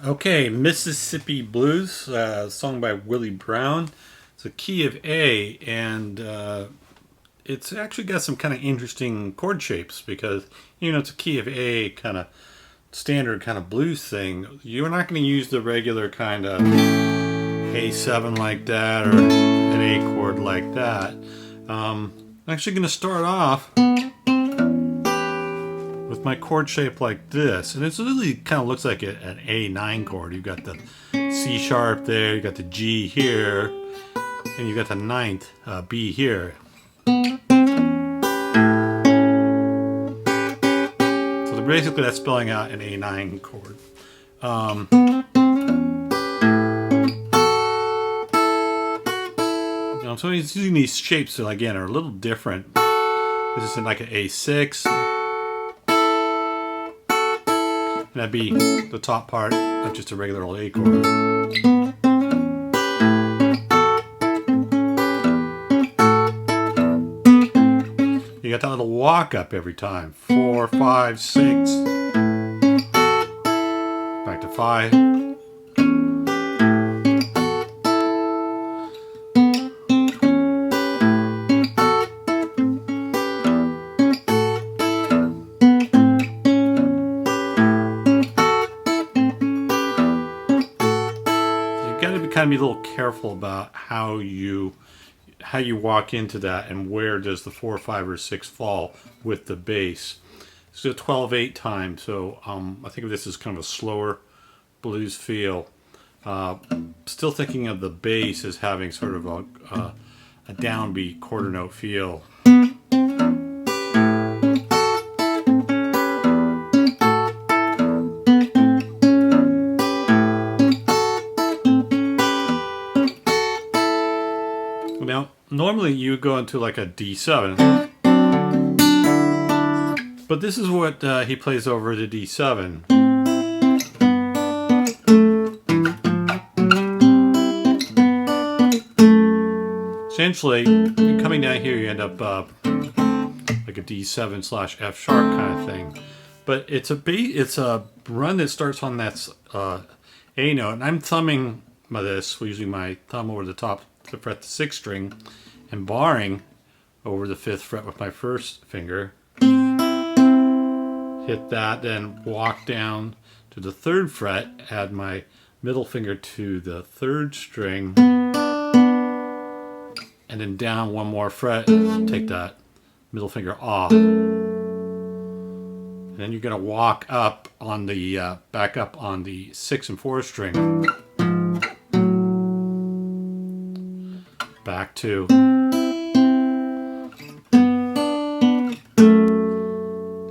Okay, Mississippi Blues, sung by Willie Brown. It's a key of A, and it's actually got some kind of interesting chord shapes because, it's a key of A kind of standard kind of blues thing. You're not going to use the regular kind of A7 like that or an A chord like that. I'm actually going to start off with my chord shape like this, and it really kind of looks like an A9 chord. You've got the C sharp there, you got the G here, and you got the ninth B here. So basically that's spelling out an A9 chord. So he's using these shapes that again are a little different. This is in like an A6. And that'd be the top part of just a regular old A chord. You got that little walk up every time. 4, 5, 6. Back to 5. Kind of be a little careful about how you walk into that and where does the 4, 5, or 6 fall with the bass. It's a 12/8 time, so I think of this as kind of a slower blues feel. Still thinking of the bass as having sort of a downbeat quarter note feel. Now, normally you go into like a D7, but this is what he plays over the D7. Essentially, coming down here, you end up like a D7 / F sharp kind of thing. But it's a run that starts on that A note, and I'm thumbing this using my thumb over the top to fret the 6th string and barring over the 5th fret with my first finger. Hit that, then walk down to the 3rd fret, add my middle finger to the 3rd string, and then down one more fret, take that middle finger off. And then you're going to walk up on the back up on the 6th and 4th string. Back to.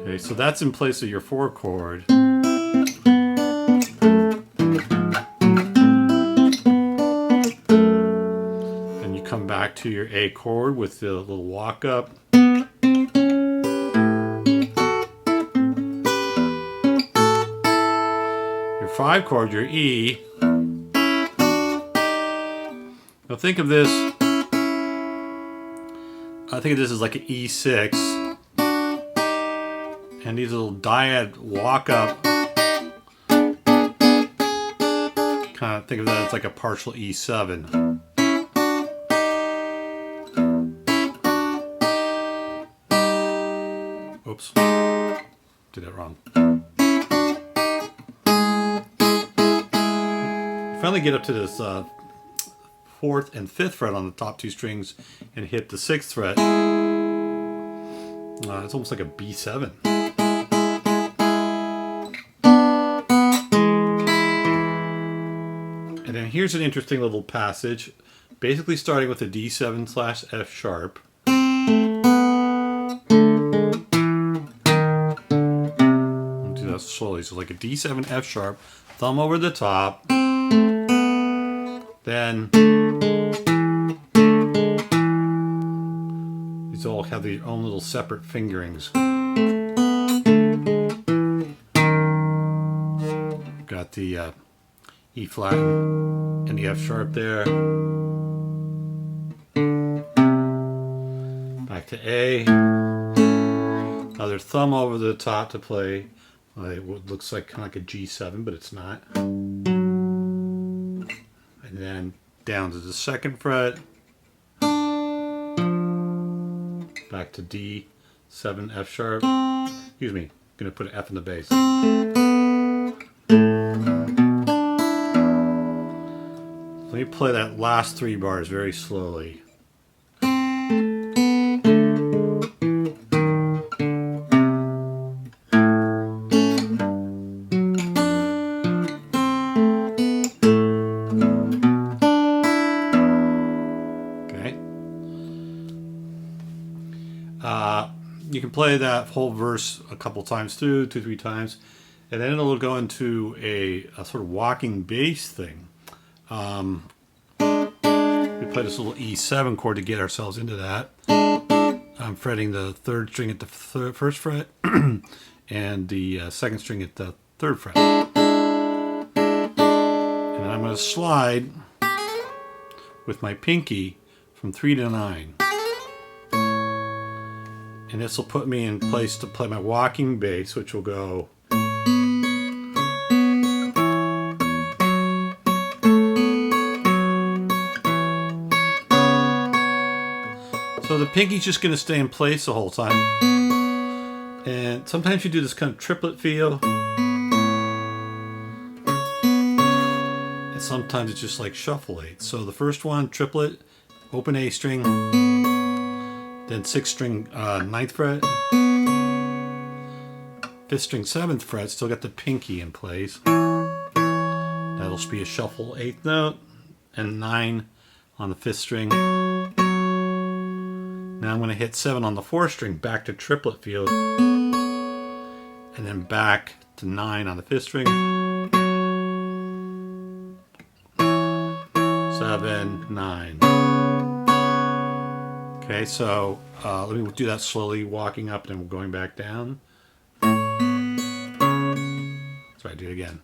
Okay, so that's in place of your 4 chord. Then you come back to your A chord with the little walk up. Your 5 chord, your E. Now think of this. I think of this as like an E6, and these little dyad walk up. Kind of think of that as like a partial E7. Oops, did that wrong. You finally get up to this 4th and 5th fret on the top 2 strings and hit the 6th fret. It's almost like a B7. And then here's an interesting little passage, basically starting with a D7 / F sharp. I'll do that slowly. So like a D7 F sharp, thumb over the top, then these all have their own little separate fingerings. Got the E flat and the F sharp there. Back to A. Another thumb over the top to play It looks like kind of like a G7, but it's not. And then down to the 2nd fret, back to D7 F sharp. Excuse me, I'm gonna put an F in the bass. Let me play that last 3 bars very slowly. You can play that whole verse a couple times through, 2-3 times, and then it'll go into a sort of walking bass thing. We play this little E7 chord to get ourselves into that. I'm fretting the 3rd string at the 1st fret and the 2nd string at the 3rd fret. And then I'm going to slide with my pinky from 3 to 9. And this will put me in place to play my walking bass, which will go. So the pinky's just going to stay in place the whole time. And sometimes you do this kind of triplet feel. And sometimes it's just like shuffle 8. So the first one, triplet, open A string. Then 6th string 9th fret, 5th string 7th fret, still got the pinky in place. That'll be a shuffle 8th note, and 9 on the 5th string. Now I'm going to hit 7 on the 4th string, back to triplet field, and then back to 9 on the 5th string. 7, 9. Okay, so let me do that slowly, walking up and going back down. So I do it again.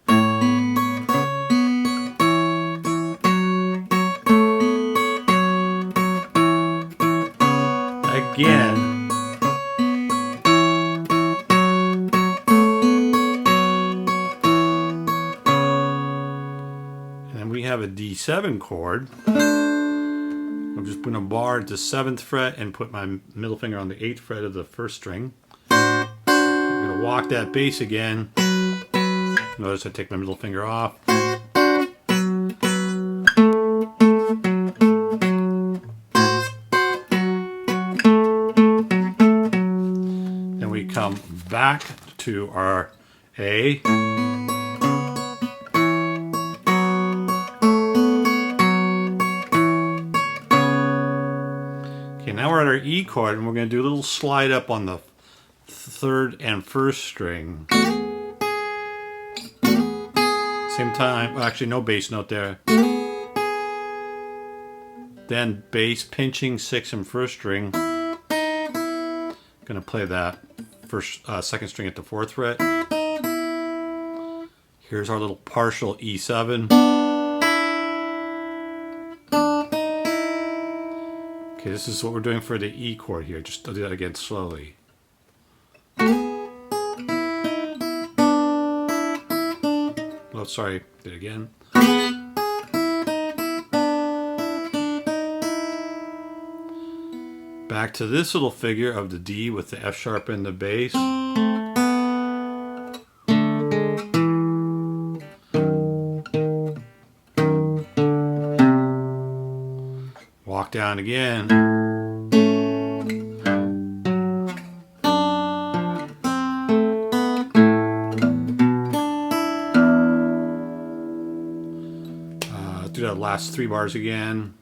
Again. And then we have a D7 chord. I'm just going to bar at the 7th fret and put my middle finger on the 8th fret of the 1st string. I'm going to walk that bass again. Notice I take my middle finger off. Then we come back to our A. Now we're at our E chord, and we're going to do a little slide up on the 3rd and 1st string. Same time, well, actually no bass note there. Then bass pinching 6th and 1st string. Going to play that 2nd string at the 4th fret. Here's our little partial E7. Okay, this is what we're doing for the E chord here. Just do that again slowly. Oh, sorry. Do it again. Back to this little figure of the D with the F sharp and the bass. Walk down again. Do that last 3 bars again.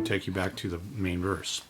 Take you back to the main verse.